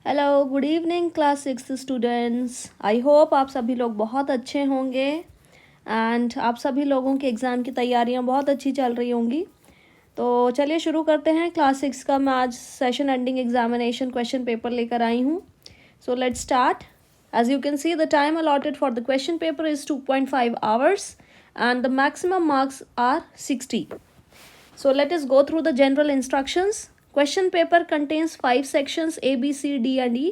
Hello, good evening class 6 students. I hope आप सभी लोग बहुत अच्छे होंगे एंड आप सभी लोगों के एग्ज़ाम की तैयारियां बहुत अच्छी चल रही होंगी। तो चलिए शुरू करते हैं। क्लास 6 का मैं आज session ending examination question paper लेकर आई हूँ। So let's start. As you can see the time allotted for the question paper is 2.5 hours and the maximum marks are 60. So let us go through the general instructions. Question paper contains 5 sections A, B, C, D and E.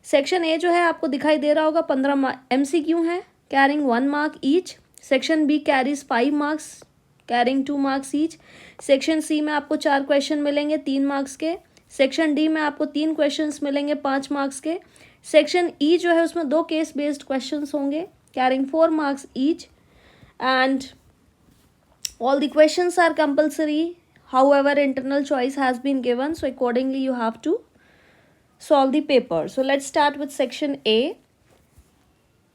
Section A जो है आपको दिखाई दे रहा होगा 15 MCQ हैं carrying 1 mark each. Section B carries 5 marks carrying 2 marks each. Section C में आपको 4 question मिलेंगे 3 marks के. सेक्शन डी में आपको 3 क्वेश्चंस मिलेंगे 5 marks के. सेक्शन ई जो है उसमें 2 केस बेस्ड क्वेश्चंस होंगे carrying 4 marks each. And all the questions are compulsory. However, internal choice has been given, so accordingly you have to solve the paper. So let's start with section A.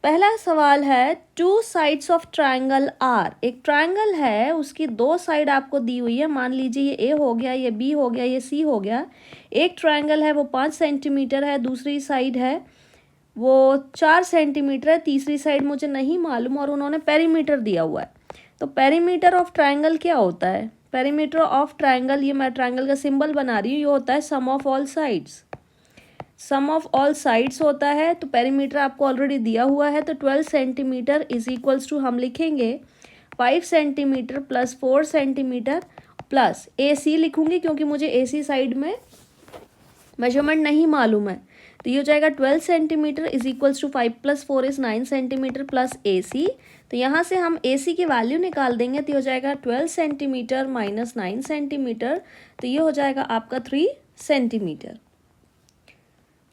पहला सवाल है two sides of triangle are. एक triangle है, उसकी 2 side आपको दी हुई है। मान लीजिए ये ए हो गया, ये बी हो गया, ये सी हो गया। एक ट्राइंगल है वो 5 सेंटीमीटर है, दूसरी साइड है वो 4 सेंटीमीटर है, तीसरी साइड मुझे नहीं मालूम और उन्होंने पेरीमीटर दिया हुआ है। तो पेरीमीटर ऑफ ट्राइंगल क्या होता है? पेरीमीटर ऑफ ट्राइंगल, ये मैं ट्राइंगल का सिंबल बना रही हूँ, ये होता है sum of all sides. Sum of all sides होता है। तो पेरीमीटर आपको ऑलरेडी दिया हुआ है, तो 12 सेंटीमीटर इज इक्वल्स टू हम लिखेंगे 5 centimetre plus 4 centimetre plus AC लिखूंगी क्योंकि मुझे AC साइड में मेजरमेंट नहीं मालूम है। तो ये हो जाएगा 12 centimetre is equals to 5 + 4 is 9 centimetre plus AC। तो यहाँ से हम AC की वैल्यू निकाल देंगे, तो ये हो जाएगा 12 सेंटीमीटर माइनस 9 सेंटीमीटर, तो ये हो जाएगा आपका 3 सेंटीमीटर।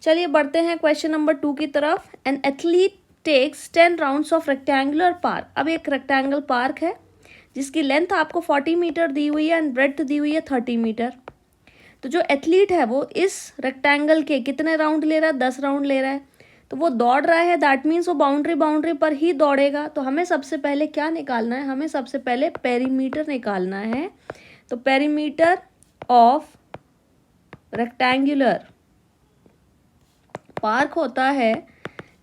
चलिए बढ़ते हैं क्वेश्चन नंबर 2 की तरफ। An athlete takes 10 rounds of rectangular park. अब एक रेक्टेंगल पार्क है जिसकी लेंथ आपको 40 मीटर दी हुई है एंड ब्रेड्थ दी हुई है 30 मीटर। तो जो एथलीट है वो इस रेक्टेंगल के कितने राउंड ले रहा है? 10 राउंड ले रहा है। तो वो दौड़ रहा है, दैट मीन्स वो बाउंड्री पर ही दौड़ेगा। तो हमें सबसे पहले क्या निकालना है? हमें सबसे पहले पेरीमीटर निकालना है। तो पेरीमीटर ऑफ रेक्टेंगुलर पार्क होता है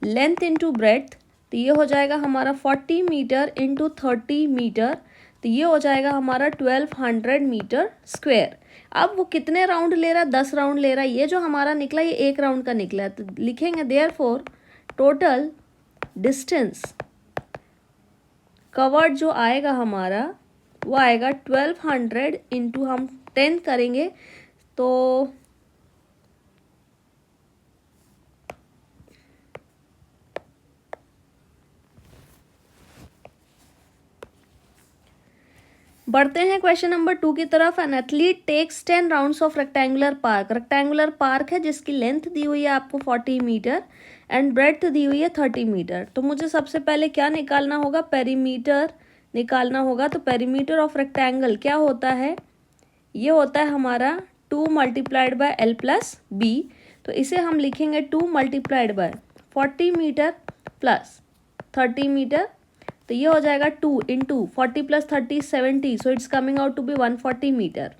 लेंथ इंटू ब्रेड्थ। तो ये हो जाएगा हमारा 40 मीटर इंटू 30 मीटर, तो ये हो जाएगा हमारा 1200 मीटर स्क्वायर। अब वो कितने राउंड ले रहा है? 10 राउंड ले रहा है। ये जो हमारा निकला ये 1 राउंड का निकला है, तो लिखेंगे देयरफॉर टोटल डिस्टेंस कवर्ड जो आएगा हमारा वो आएगा 1200 इंटू हम 10 करेंगे तो बढ़ते हैं क्वेश्चन नंबर 2 की तरफ। An athlete takes 10 rounds of rectangular park. Rectangular park है जिसकी लेंथ दी हुई है आपको 40 मीटर एंड ब्रेड्थ दी हुई है 30 मीटर। तो मुझे सबसे पहले क्या निकालना होगा? पेरीमीटर निकालना होगा। तो पेरीमीटर ऑफ रेक्टेंगल क्या होता है? ये होता है हमारा 2 × L + B। तो इसे हम लिखेंगे 2 × 40 मीटर प्लस 30 मीटर। तो ये हो जाएगा 2 × 40 + 30 70, so it's coming out to be 140 metre.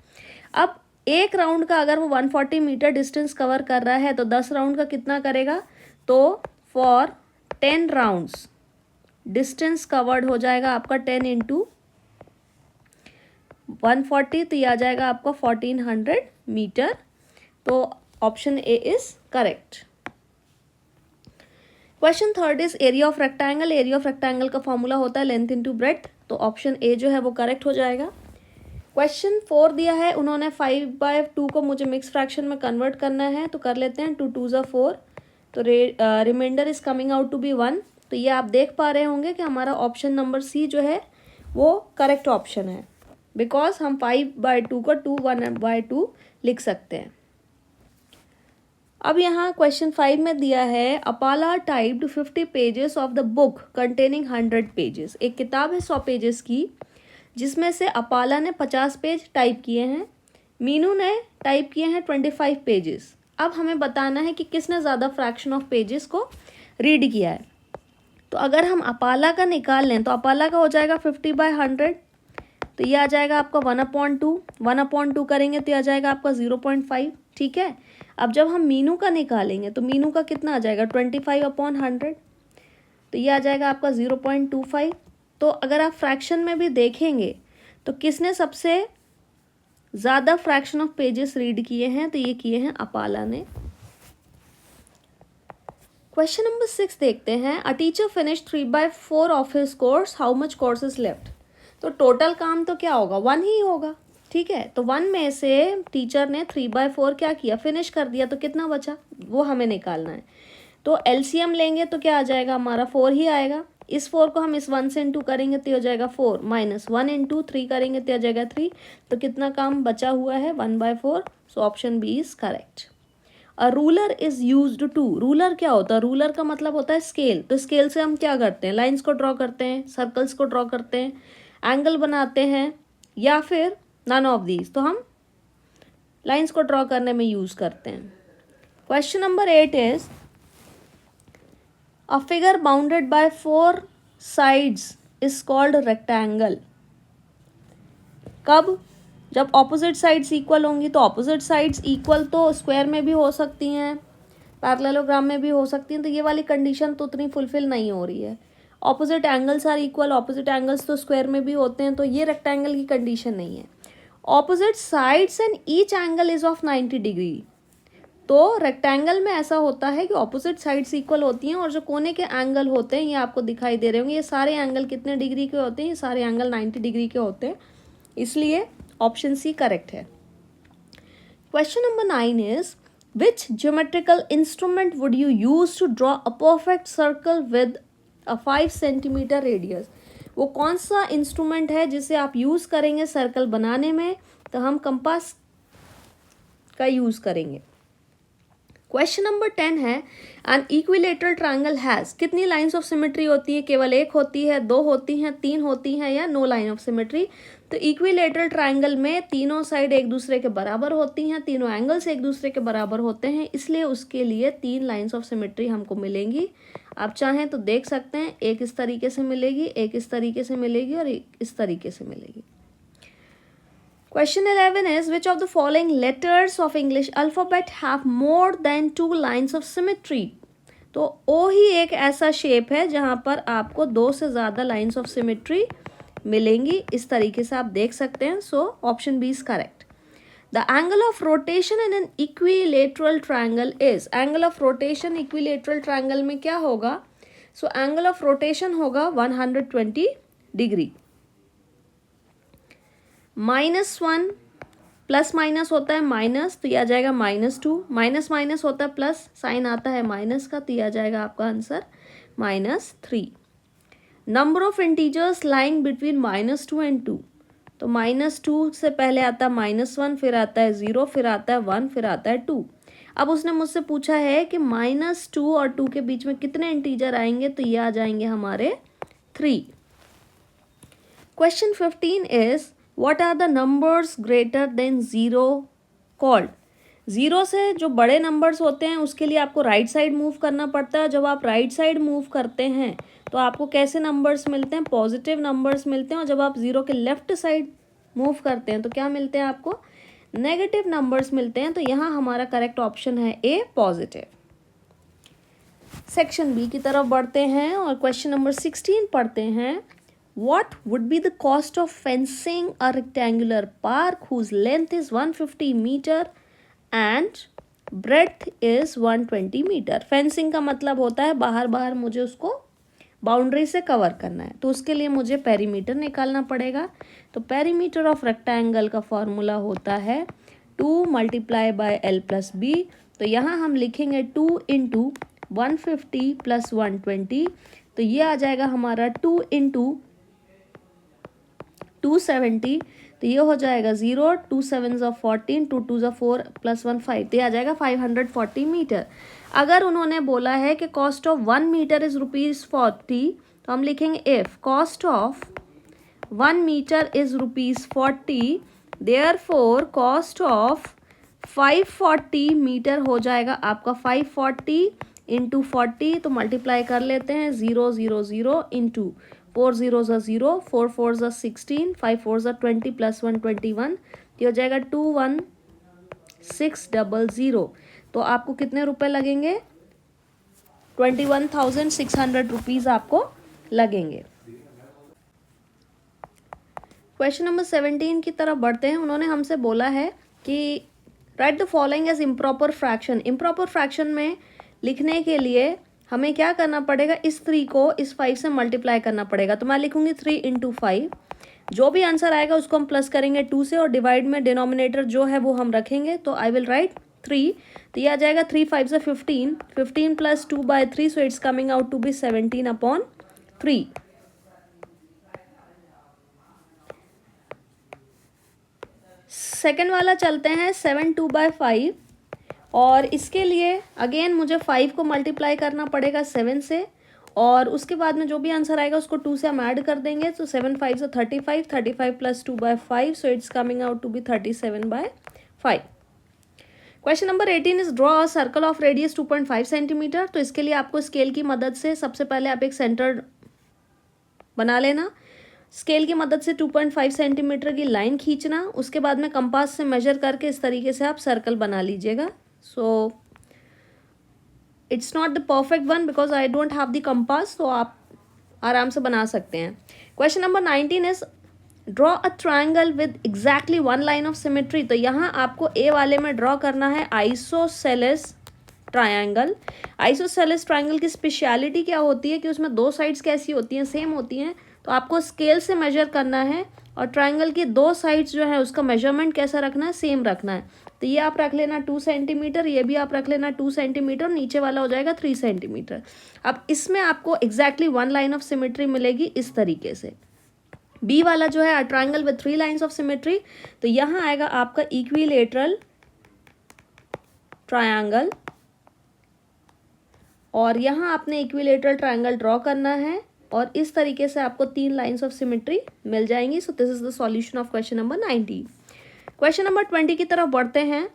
अब एक राउंड का अगर वो 140 मीटर डिस्टेंस कवर कर रहा है तो 10 राउंड का कितना करेगा? तो फॉर 10 राउंड्स डिस्टेंस कवर्ड हो जाएगा आपका 10 × 140, तो ये आ जाएगा आपका 1400 मीटर। तो option A is correct. Question 3 is area of rectangle. Area of rectangle का फॉर्मूला होता है लेंथ इंटू ब्रेड्थ, तो ऑप्शन ए जो है वो करेक्ट हो जाएगा। क्वेश्चन 4 दिया है, उन्होंने 5/2 को मुझे मिक्स फ्रैक्शन में कन्वर्ट करना है, तो कर लेते हैं। 2 × 2 = 4, तो remainder is coming out to be 1। तो ये आप देख पा रहे होंगे कि हमारा ऑप्शन नंबर सी जो है वो करेक्ट ऑप्शन है, बिकॉज हम 5/2 को 1/2 लिख सकते हैं। अब यहाँ क्वेश्चन 5 में दिया है Apala typed 50 pages of the book containing 100 pages. एक किताब है 100 पेजेस की जिसमें से अपाला ने 50 पेज टाइप किए हैं, मीनू ने टाइप किए हैं 25 पेजेस। अब हमें बताना है कि किसने ज़्यादा फ्रैक्शन ऑफ पेजेस को रीड किया है। तो अगर हम अपाला का निकाल लें तो अपाला का हो जाएगा 50/100, तो ये आ जाएगा आपका 1/2। 1/2 करेंगे तो ये आ जाएगा आपका 0.5, ठीक है। अब जब हम मीनू का निकालेंगे तो मीनू का कितना आ जाएगा 25/100, तो ये आ जाएगा आपका 0.25। तो अगर आप फ्रैक्शन में भी देखेंगे तो किसने सबसे ज़्यादा फ्रैक्शन ऑफ पेजेस रीड किए हैं, तो ये किए हैं अपाला ने। क्वेश्चन नंबर 6 देखते हैं। A teacher finish 3/4 of his course, how much course is left. तो टोटल काम तो क्या होगा 1 ही होगा, ठीक है। तो 1 में से टीचर ने 3/4 क्या किया, फिनिश कर दिया, तो कितना बचा वो हमें निकालना है। तो एलसीएम लेंगे तो क्या आ जाएगा हमारा 4 ही आएगा। इस 4 को हम इस 1 से इंटू करेंगे तो हो जाएगा 4, माइनस 1 इंटू 3 करेंगे तो हो जाएगा 3। तो कितना काम बचा हुआ है 1/4। So option B is correct. A ruler is used to, ruler क्या होता है, रूलर का मतलब होता है स्केल। तो स्केल से हम क्या करते हैं, लाइंस को ड्रॉ करते हैं, सर्कल्स को ड्रॉ करते हैं, एंगल बनाते हैं, या फिर नन ऑफ दीज। तो हम लाइंस को ड्रॉ करने में यूज करते हैं। Question number 8 is a figure bounded by 4 sides is called rectangle. कब, जब ऑपोजिट साइड्स इक्वल होंगी। तो ऑपोजिट साइड्स इक्वल तो स्क्वायर में भी हो सकती हैं, पैरेललोग्राम में भी हो सकती हैं, तो ये वाली कंडीशन तो उतनी फुलफिल नहीं हो रही है। Opposite angles are equal, opposite angles तो स्क्वायर में भी होते हैं, तो ये रेक्टेंगल की कंडीशन नहीं है। Opposite sides and each angle is of 90 degree. तो रेक्टेंगल में ऐसा होता है कि ऑपोजिट साइड्स इक्वल होती हैं और जो कोने के एंगल होते हैं ये आपको दिखाई दे रहे होंगे, ये सारे एंगल कितने डिग्री के होते हैं, ये सारे एंगल 90 डिग्री के होते हैं, इसलिए ऑप्शन सी करेक्ट है। Question number 9 is which geometrical instrument would you use to draw a perfect circle with a 5 centimetre radius. वो कौन सा इंस्ट्रूमेंट है जिसे आप यूज करेंगे सर्कल बनाने में, तो हम कंपास का यूज करेंगे। क्वेश्चन नंबर 10 है एन इक्विलेटरल ट्रायंगल हैज, कितनी लाइंस ऑफ सिमेट्री होती है, केवल एक होती है, 2 होती हैं, 3 होती हैं, या नो लाइन ऑफ सिमेट्री। तो इक्विलेटरल ट्रायंगल में तीनों साइड एक दूसरे के बराबर होती हैं, तीनों एंगल्स एक दूसरे के बराबर होते हैं, इसलिए उसके लिए 3 लाइंस ऑफ सिमेट्री हमको मिलेंगी। आप चाहें तो देख सकते हैं, एक इस तरीके से मिलेगी, एक इस तरीके से मिलेगी और एक इस तरीके से मिलेगी। Question 11 is which of the following letters of English alphabet have more than 2 lines of symmetry। तो O ही एक ऐसा शेप है जहां पर आपको 2 से ज़्यादा लाइन्स ऑफ सिमेट्री मिलेंगी, इस तरीके से आप देख सकते हैं। So option B is correct. The angle of rotation in an equilateral triangle is, angle of rotation equilateral triangle में क्या होगा, सो एंगल ऑफ रोटेशन होगा 120 डिग्री। -1 प्लस माइनस होता है माइनस, तो यह आ जाएगा -2, माइनस माइनस होता है प्लस, साइन आता है माइनस का, तो यह आ जाएगा आपका answer -3। Number of integers lying between -2 and 2, तो -2 से पहले आता है -1, फिर आता है 0, फिर आता है 1, फिर आता है 2। अब उसने मुझसे पूछा है कि -2 और 2 के बीच में कितने इंटीजर आएंगे, तो ये आ जाएंगे हमारे 3। Question 15 is What are the numbers greater than 0 called। 0 से जो बड़े नंबर्स होते हैं उसके लिए आपको राइट साइड मूव करना पड़ता है। जब आप राइट साइड मूव करते हैं तो आपको कैसे नंबर्स मिलते हैं, पॉजिटिव नंबर्स मिलते हैं। और जब आप 0 के लेफ्ट साइड मूव करते हैं तो क्या मिलते हैं आपको, नेगेटिव नंबर्स मिलते हैं। तो यहाँ हमारा करेक्ट ऑप्शन है ए, पॉजिटिव। सेक्शन बी की तरफ बढ़ते हैं और क्वेश्चन नंबर 16 पढ़ते हैं। What would be the cost of fencing a rectangular park whose length is 150 meter and breadth is 120 meter। Fencing का मतलब होता है बाहर बाहर मुझे उसको बाउंड्री से कवर करना है, तो उसके लिए मुझे पेरीमीटर निकालना पड़ेगा। तो पेरीमीटर ऑफ रेक्टेंगल का फॉर्मूला होता है 2 × L+B। तो यहाँ हम लिखेंगे 2 × 150 + 120, तो ये आ जाएगा हमारा 2 × 270, तो ये हो जाएगा 0, 2 7s 14, 2 2s 4 + 1 5, तो ये आ जाएगा 540 मीटर। अगर उन्होंने बोला है कि कॉस्ट ऑफ 1 मीटर इज ₹40, तो हम लिखेंगे if cost of 1 metre is ₹40, therefore cost of 540 metre हो जाएगा आपका 540 × 40, तो मल्टीप्लाई कर लेते हैं 0 0 0 × 4 0s 0, 4 4s 16, 5 4s 20 + 1 21, ये हो जाएगा 21600। तो आपको कितने रुपए लगेंगे? 21,600 रुपीज़ आपको लगेंगे। क्वेश्चन नंबर 17 की तरफ बढ़ते हैं। उन्होंने हमसे बोला है कि write the following as improper fraction. Improper fraction में लिखने के लिए हमें क्या करना पड़ेगा? इस 3 को इस 5 से मल्टीप्लाई करना पड़ेगा। तो मैं लिखूंगी 3 × 5। जो भी आंसर आएगा उसको हम प्लस करेंगे 2 से और डिवाइड में डिनोमिनेटर जो है वो हम रखेंगे। तो आई विल राइट 3। तो ये आ जाएगा 3 5 से 15, 15 + 2/3, so it's coming out to be 17/3। Second वाला चलते हैं 7 2/5, और इसके लिए अगेन मुझे 5 को मल्टीप्लाई करना पड़ेगा 7 से, और उसके बाद में जो भी आंसर आएगा उसको 2 से हम ऐड कर देंगे। तो 7 5 से 35, 35 + 2/5, so it's coming out to be 37/5। Question number 18 is draw a circle of radius 2.5 centimetre. तो इसके लिए आपको स्केल की मदद से सबसे पहले आप एक सेंटर बना लेना। स्केल की मदद से 2.5 सेंटीमीटर की लाइन खींचना, उसके बाद में कंपास से मेजर करके इस तरीके से आप सर्कल बना लीजिएगा। So it's not the perfect one because I don't have the compass, तो आप आराम से बना सकते हैं। Question number 19 is draw a triangle with exactly 1 line of symmetry. तो यहाँ आपको ए वाले में ड्रॉ करना है आइसोसेलेस ट्रायंगल। आइसोसेलेस ट्रायंगल की स्पेशलिटी क्या होती है कि उसमें 2 साइड्स कैसी होती हैं? सेम होती हैं। तो आपको स्केल से मेजर करना है और ट्रायंगल की 2 साइड्स जो है उसका मेजरमेंट कैसा रखना है? सेम रखना है। तो ये आप रख लेना 2 सेंटीमीटर, ये भी आप रख लेना 2 सेंटीमीटर, नीचे वाला हो जाएगा 3 सेंटीमीटर। अब इसमें आपको एग्जैक्टली 1 लाइन ऑफ सिमेट्री मिलेगी इस तरीके से। बी वाला जो है triangle with 3 lines of symmetry, तो यहाँ आएगा आपका इक्विलेटरल ट्रायंगल, और यहाँ आपने इक्विलेटरल ट्रायंगल ड्रॉ करना है और इस तरीके से आपको 3 लाइन्स ऑफ सिमेट्री मिल जाएंगी। So this is the solution of question number 19। Question number 20 की तरफ बढ़ते हैं।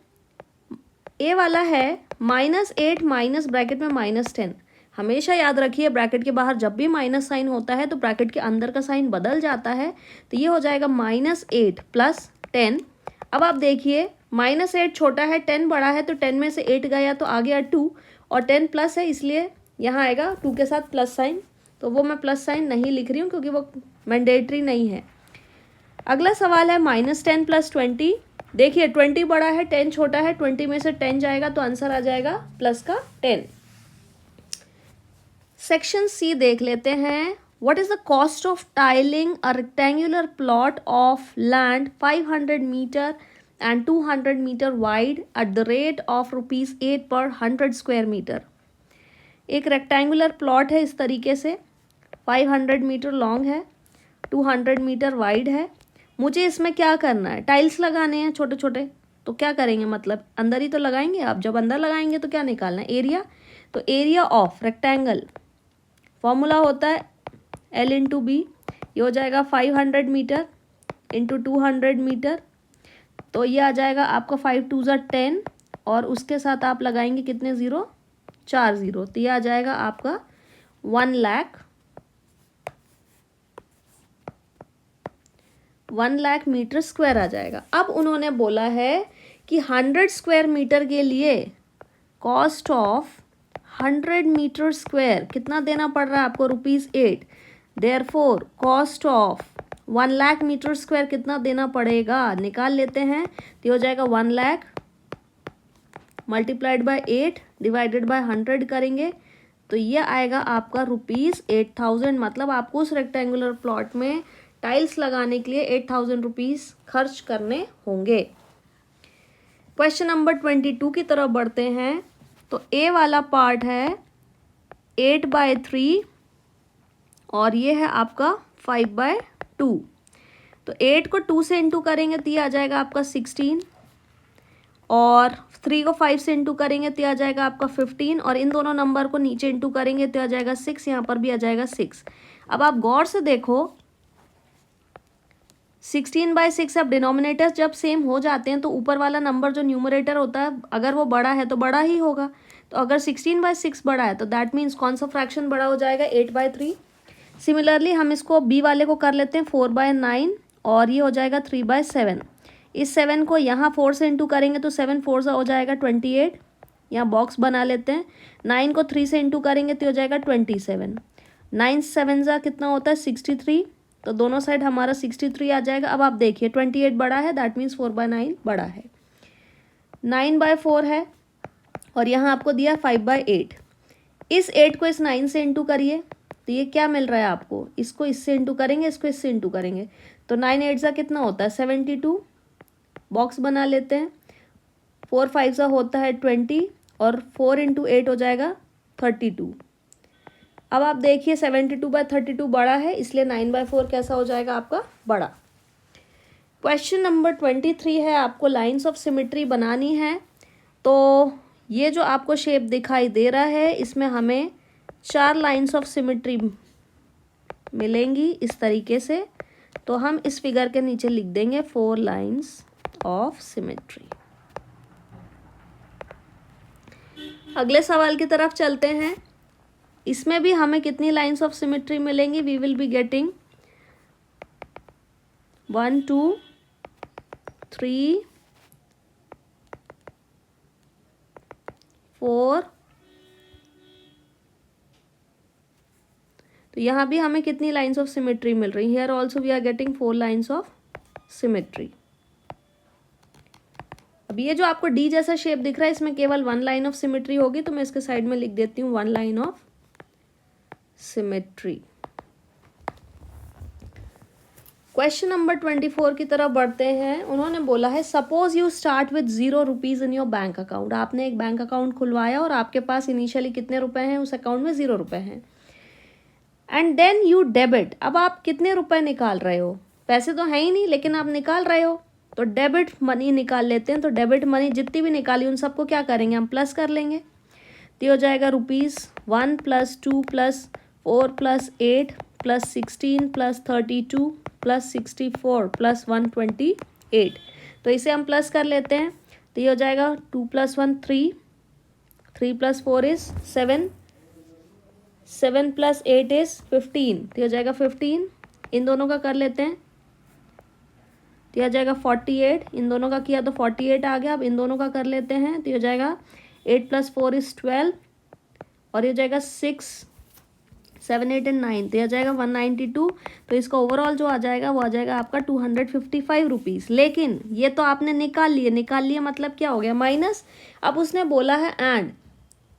ए वाला है -8 माइनस ब्रैकेट में -10। हमेशा याद रखिए ब्रैकेट के बाहर जब भी माइनस साइन होता है तो ब्रैकेट के अंदर का साइन बदल जाता है। तो ये हो जाएगा -8 + 10। अब आप देखिए -8 छोटा है, 10 बड़ा है, तो 10 में से 8 गया तो आ गया 2, और 10 प्लस है इसलिए यहाँ आएगा 2 के साथ प्लस साइन। तो वो मैं प्लस साइन नहीं लिख रही हूँ क्योंकि वो मैंडेटरी नहीं है। अगला सवाल है -10 + 20। देखिए 20 बड़ा है, 10 छोटा है, 20 में से 10 जाएगा तो आंसर आ जाएगा प्लस का 10। सेक्शन सी देख लेते हैं। What is the cost of tiling a rectangular plot of land 500 metre and 200 metre wide at the rate of ₹8 per 100 square metre. एक रेक्टेंगुलर प्लॉट है इस तरीके से, 500 मीटर लॉन्ग है, 200 मीटर वाइड है। मुझे इसमें क्या करना है? टाइल्स लगाने हैं छोटे छोटे। तो क्या करेंगे? मतलब अंदर ही तो लगाएंगे आप। जब अंदर लगाएंगे तो क्या निकालना है? एरिया। तो एरिया ऑफ रेक्टेंगल फॉर्मूला होता है L × B। ये हो जाएगा 500 मीटर × 200 मीटर, तो ये आ जाएगा आपका 5 2 = 10, और उसके साथ आप लगाएंगे कितने ज़ीरो? 4 ज़ीरो। तो ये आ जाएगा आपका 1 लाख मीटर स्क्वायर आ जाएगा। अब उन्होंने बोला है कि 100 स्क्वायर मीटर के लिए कॉस्ट ऑफ 100 मीटर स्क्वायर कितना देना पड़ रहा है आपको? ₹8। Therefore cost of 1 lakh metre square कितना देना पड़ेगा? निकाल लेते हैं। तो हो जाएगा 1 लाख × 8 डिवाइडेड बाय 100 करेंगे तो ये आएगा आपका ₹8000। मतलब आपको उस रेक्टेंगुलर प्लॉट में टाइल्स लगाने के लिए 8000 रुपीज़ खर्च करने होंगे। क्वेश्चन नंबर 22 की तरफ बढ़ते हैं। तो ए वाला पार्ट है 8/3 और ये है आपका 5/2। तो 8 को 2 से इंटू करेंगे तो ये आ जाएगा आपका 16, और 3 को 5 से इंटू करेंगे तो आ जाएगा आपका 15, और इन दोनों नंबर को नीचे इंटू करेंगे तो आ जाएगा 6, यहाँ पर भी आ जाएगा 6। अब आप गौर से देखो 16/6, अब डिनोमिनेटर्स जब सेम हो जाते हैं तो ऊपर वाला नंबर जो न्यूमरेटर होता है अगर वो बड़ा है तो बड़ा ही होगा। तो अगर 16/6 बड़ा है तो दैट मीन्स कौन सा फ्रैक्शन बड़ा हो जाएगा? 8/3। सिमिलरली हम इसको बी वाले को कर लेते हैं 4/9, और ये हो जाएगा 3/7। इस 7 को यहाँ 4 से इंटू करेंगे तो 7 4 हो जाएगा 28, यहाँ बॉक्स बना लेते हैं। 9 को 3 से इंटू करेंगे तो हो जाएगा 27। 9 7 जा कितना होता है 63, तो दोनों साइड हमारा 63 आ जाएगा। अब आप देखिए 28 बड़ा है, दैट मीन्स 4/9 बड़ा है। 9/4 है और यहाँ आपको दिया 5/8। इस 8 को इस 9 से इंटू करिए तो ये क्या मिल रहा है आपको, इसको इससे इंटू करेंगे, इसको इससे इंटू करेंगे तो 9 8 जा कितना होता है 72। बॉक्स बना लेते हैं। 4 5 जा होता है 20 और 4 इंटू 8 हो जाएगा 32। अब आप देखिए 72/32 बड़ा है, इसलिए 9/4 कैसा हो जाएगा आपका बड़ा। क्वेश्चन नंबर 23 है, आपको लाइंस ऑफ सिमेट्री बनानी है। तो ये जो आपको शेप दिखाई दे रहा है इसमें हमें 4 लाइंस ऑफ सिमेट्री मिलेंगी इस तरीके से। तो हम इस फिगर के नीचे लिख देंगे 4 लाइंस ऑफ सिमेट्री। अगले सवाल की तरफ चलते हैं। इसमें भी हमें कितनी लाइंस ऑफ सिमेट्री मिलेंगी, वी विल बी गेटिंग 1 2 3 4। तो यहाँ भी हमें कितनी लाइंस ऑफ सिमेट्री मिल रही है, here also we are getting 4 lines of symmetry. अब ये जो आपको डी जैसा शेप दिख रहा है इसमें केवल 1 लाइन ऑफ सिमेट्री होगी, तो मैं इसके साइड में लिख देती हूँ 1 line of symmetry. Question number 24 की तरफ बढ़ते हैं। उन्होंने बोला है suppose you start with 0 rupees in your bank account. आपने एक बैंक अकाउंट खुलवाया और आपके पास इनिशियली कितने रुपए हैं, उस अकाउंट में 0 रुपए हैं। एंड देन यू डेबिट, अब आप कितने रुपए निकाल रहे हो, पैसे तो है ही नहीं लेकिन आप निकाल रहे हो, तो डेबिट मनी निकाल लेते हैं। तो डेबिट मनी जितनी भी निकाली उन सबको क्या करेंगे, हम प्लस कर लेंगे। तो हो जाएगा ₹1 + 2 + 4 + 8 + 16 + 32 + 64 + 128। तो इसे हम प्लस कर लेते हैं। तो ये हो जाएगा 2 + 1 3, 3 + 4 is 7, 7 + 8 is 15। तो हो जाएगा 15। इन दोनों का कर लेते हैं तो आ जाएगा 48। इन दोनों का किया तो 48 आ गया। अब इन दोनों का कर लेते हैं तो हो जाएगा 8 + 4 is 12 और ये हो जाएगा 6 7 8 and 9। तो आ जाएगा 192। तो इसका ओवरऑल जो आ जाएगा वो आ जाएगा आपका 255 रुपीज़। लेकिन ये तो आपने निकाल लिए मतलब क्या हो गया माइनस। अब उसने बोला है and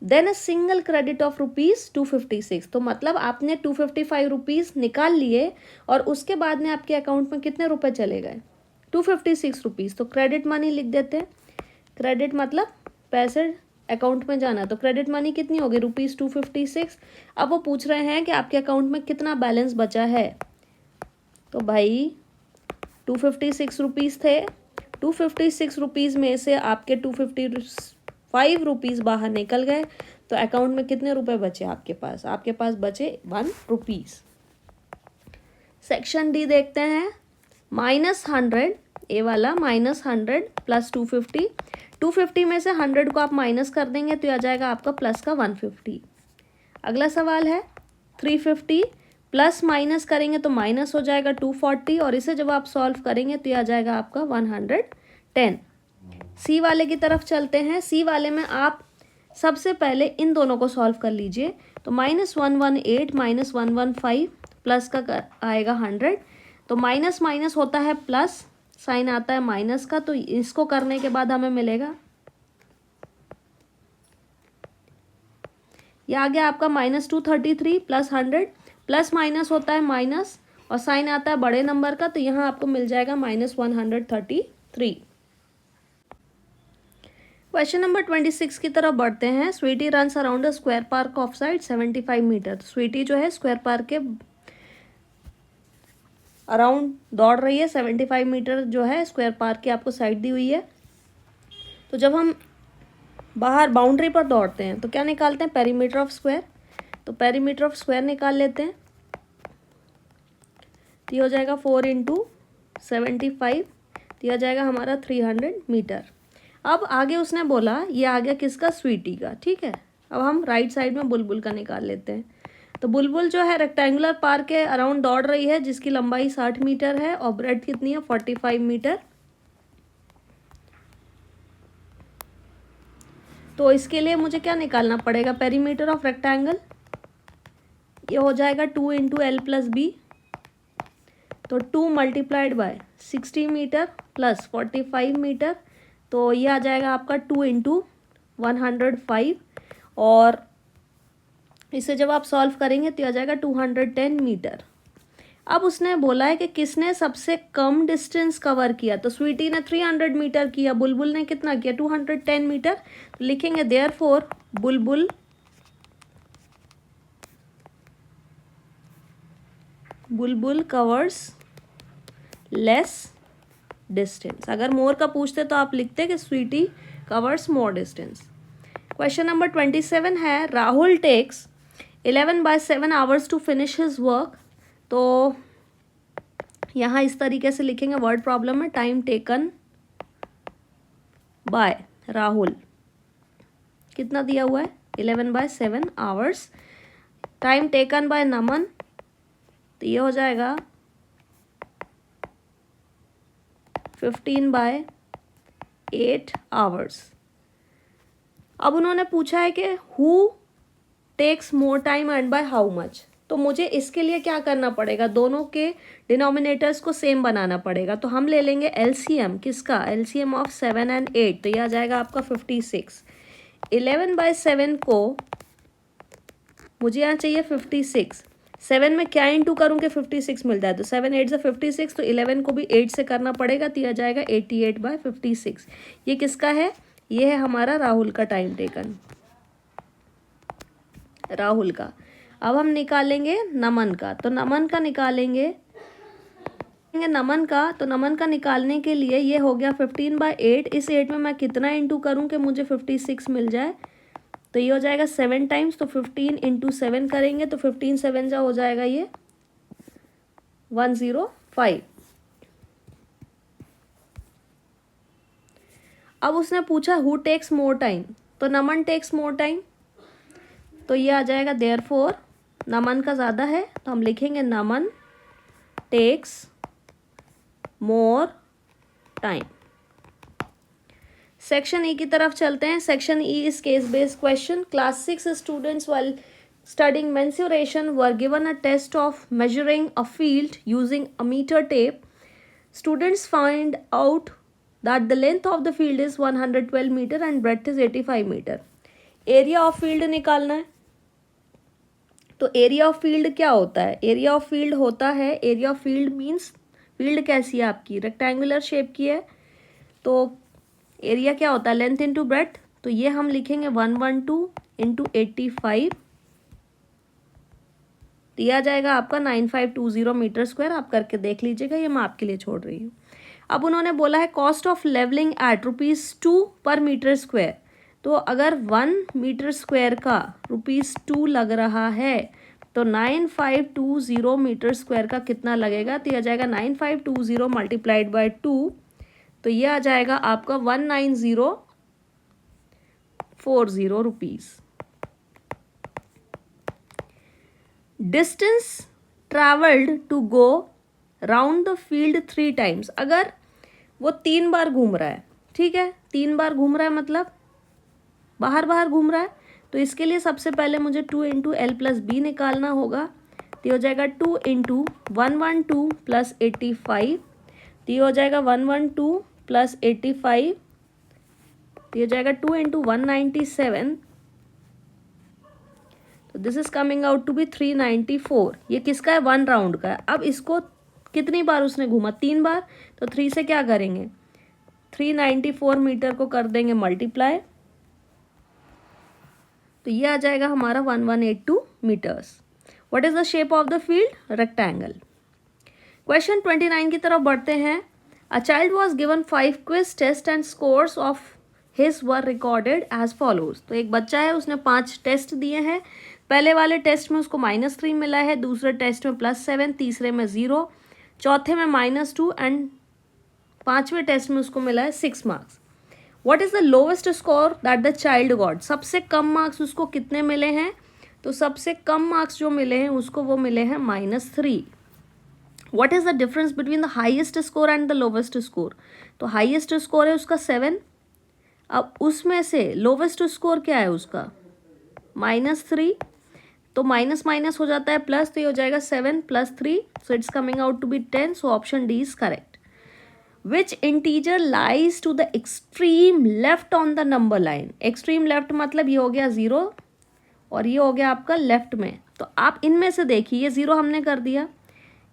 then a single credit of ₹256। तो मतलब आपने 255 रुपीज़ निकाल लिए और उसके बाद में आपके अकाउंट में कितने रुपए चले गए 256 रुपीज़। तो क्रेडिट मनी लिख देते हैं। क्रेडिट मतलब पैसे अकाउंट में जाना, तो क्रेडिट मनी कितनी होगी ₹256। अब वो पूछ रहे हैं कि आपके अकाउंट में कितना बैलेंस बचा है। तो भाई 256 रुपीज़ थे, 256 रुपीज़ में से आपके 255 रुपीज़ बाहर निकल गए, तो अकाउंट में कितने रुपए बचे आपके पास बचे 1 रुपीज़। सेक्शन डी देखते हैं। -100, ए वाला -100 + 250। 250 में से 100 को आप माइनस कर देंगे तो आ जाएगा आपका प्लस का 150। अगला सवाल है 350 प्लस माइनस करेंगे तो माइनस हो जाएगा 240 और इसे जब आप सॉल्व करेंगे तो आ जाएगा आपका 110। सी वाले की तरफ चलते हैं। सी वाले में आप सबसे पहले इन दोनों को सॉल्व कर लीजिए। तो -118 -115 प्लस का आएगा 100। तो माइनस माइनस होता है प्लस, साइन आता है माइनस का, तो इसको करने के बाद हमें मिलेगा ये आ गया आपका -233 + 100। प्लस माइनस होता है माइनस और साइन आता है बड़े नंबर का, तो यहाँ आपको मिल जाएगा -133। क्वेश्चन नंबर 26 की तरफ बढ़ते हैं। Sweety runs around a square park of side 75 metre. तो स्वीटी जो है स्क्वायर पार्क के अराउंड दौड़ रही है। 75 मीटर जो है स्क्वायर पार्क की आपको साइड दी हुई है। तो जब हम बाहर बाउंड्री पर दौड़ते हैं तो क्या निकालते हैं, पेरीमीटर ऑफ स्क्वायर। तो पेरीमीटर ऑफ स्क्वायर निकाल लेते हैं। तो ये हो जाएगा 4 × 75। तो ये आ जाएगा हमारा 300 मीटर। अब आगे उसने बोला ये आ गया किसका, स्वीटी का। ठीक है, अब हम राइट साइड में बुलबुल का निकाल लेते हैं। तो बुलबुल जो है रेक्टेंगुलर पार्क के अराउंड दौड़ रही है जिसकी लंबाई 60 मीटर है और ब्रेड्थ कितनी है 45 मीटर। तो इसके लिए मुझे क्या निकालना पड़ेगा, पेरीमीटर ऑफ रेक्टेंगल, ये हो जाएगा 2 इंटू एल प्लस बी, तो 2 multiplied by 60 metre plus 45 metre, तो ये आ जाएगा आपका 2 इंटू 105, और इसे जब आप सॉल्व करेंगे तो आ जाएगा 210 मीटर। अब उसने बोला है कि किसने सबसे कम डिस्टेंस कवर किया, तो स्वीटी ने 300 मीटर किया, बुलबुल ने कितना किया 210 मीटर, तो लिखेंगे देयरफॉर बुलबुल कवर्स लेस डिस्टेंस। अगर मोर का पूछते तो आप लिखते कि Sweety covers more distance. Question number 27 है, Rahul takes 11/7 hours to finish his work. तो यहाँ इस तरीके से लिखेंगे, वर्ड प्रॉब्लम है, टाइम टेकन बाय राहुल कितना दिया हुआ है 11/7 hours, time taken by Naman, तो ये हो जाएगा 15/8 आवर्स। अब उन्होंने पूछा है कि who takes more time and by how much, तो मुझे इसके लिए क्या करना पड़ेगा, दोनों के डिनोमिनेटर्स को सेम बनाना पड़ेगा। तो हम ले लेंगे एलसीएम, किसका, एलसीएम ऑफ 7 और 8, तो यह आ जाएगा आपका 56। 11/7 को मुझे यहाँ चाहिए 56, 7 में क्या इंटू करूँ कि 56 मिल जाए, तो 7 8 से 56, तो 11 को भी 8 से करना पड़ेगा, तो यह आ जाएगा 88/56। ये किसका है, ये है हमारा राहुल का टाइम टेकन, राहुल का। अब हम निकालेंगे नमन का, तो नमन का निकालेंगे नमन का, तो नमन का निकालने के लिए ये हो गया 15/8, इस 8 में मैं कितना इंटू करूं कि मुझे 56 मिल जाए, तो ये हो जाएगा 7 टाइम्स, तो 15 इंटू 7 करेंगे तो 15 7 जा हो जाएगा ये 105। अब उसने पूछा हु टेक्स मोर टाइम, तो नमन टेक्स मोर टाइम, तो ये आ जाएगा देयरफॉर नमन का ज़्यादा है, तो हम लिखेंगे Naman takes more time. Section E की तरफ चलते हैं। Section E is case based question. Class 6 students while studying mensuration were given a test of measuring a field using a meter tape. Students find out that the length of the field is 112 meter and breadth is 85 meter. Area of field निकालना है, तो area of field क्या होता है, area of field होता है, area of field means field कैसी है आपकी, रेक्टेंगुलर शेप की है, तो एरिया क्या होता है लेंथ इंटू ब्रेड्थ, तो ये हम लिखेंगे 112 इंटू 85, दिया जाएगा आपका 9520 मीटर स्क्वायर। आप करके देख लीजिएगा, ये मैं आपके लिए छोड़ रही हूँ। अब उन्होंने बोला है कॉस्ट ऑफ लेवलिंग एट ₹2 पर मीटर स्क्वायर, तो अगर 1 मीटर स्क्वायर का ₹2 लग रहा है तो 9520 मीटर स्क्वायर का कितना लगेगा, तो यह आ जाएगा 9520 मल्टीप्लाइड बाय 2, तो ये आ जाएगा आपका 19040 rupees. Distance travelled to go round the field 3 times, अगर वो 3 बार घूम रहा है, ठीक है, 3 बार घूम रहा है मतलब बाहर बाहर घूम रहा है, तो इसके लिए सबसे पहले मुझे 2 इंटू एल प्लस बी निकालना होगा, तो हो जाएगा 2 इंटू 112 प्लस 85, तो ये हो जाएगा 112 प्लस 85, तो ये हो जाएगा 2 इंटू 197, तो this is coming out to be 394। ये किसका है, 1 राउंड का है। अब इसको कितनी बार उसने घूमा, 3 बार, तो 3 से क्या करेंगे, 394 मीटर को कर देंगे मल्टीप्लाई, तो ये आ जाएगा हमारा 1182 metres. What is the shape of the field, rectangle. Question 29 की तरफ बढ़ते हैं। A child was given 5 quiz test and scores of his were recorded as follows. तो एक बच्चा है, उसने 5 टेस्ट दिए हैं। पहले वाले टेस्ट में उसको -3 मिला है, दूसरे टेस्ट में +7, तीसरे में 0, चौथे में -2 एंड 5वें टेस्ट में उसको मिला है 6 marks. What is the lowest score that the child got, सबसे कम मार्क्स उसको कितने मिले हैं, तो सबसे कम मार्क्स जो मिले हैं उसको वो मिले हैं -3। What is the difference between the highest score and the lowest score, तो हाईएस्ट स्कोर है उसका 7, अब उसमें से लोवेस्ट स्कोर क्या है उसका, -3, तो माइनस माइनस हो जाता है प्लस, तो ये हो जाएगा 7 + 3, so it's coming out to be 10, so option D is correct. Which integer lies to the extreme left on the number line, extreme left मतलब ये हो गया 0 और ये हो गया आपका लेफ्ट में, तो आप इनमें से देखिए, ये 0 हमने कर दिया,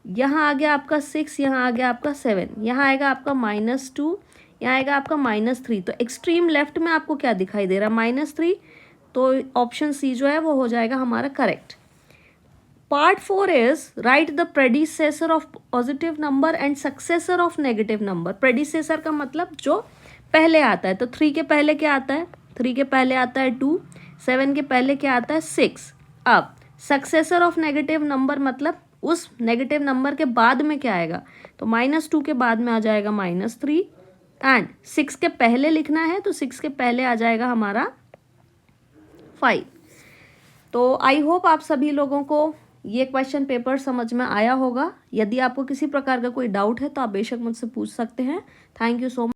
यहाँ आ गया आपका 6, यहाँ आ गया आपका 7, यहाँ आएगा आपका -2, यहाँ आएगा आपका -3, तो एक्सट्रीम लेफ्ट में आपको क्या दिखाई दे रहा है, -3, तो ऑप्शन सी जो है वो हो जाएगा हमारा correct. Part 4 is right the predecessor of positive number and successor of negative number. Predecessor का मतलब जो पहले आता है, तो 3 के पहले क्या आता है, 3 के पहले आता है 2, 7 के पहले क्या आता है 6। अब सक्सेसर ऑफ नेगेटिव नंबर मतलब उस नेगेटिव नंबर के बाद में क्या आएगा, तो -2 के बाद में आ जाएगा -3, एंड 6 के पहले लिखना है तो 6 के पहले आ जाएगा हमारा 5। तो आई होप आप सभी लोगों को ये क्वेश्चन पेपर समझ में आया होगा। यदि आपको किसी प्रकार का कोई डाउट है तो आप बेशक मुझसे पूछ सकते हैं। Thank you so much.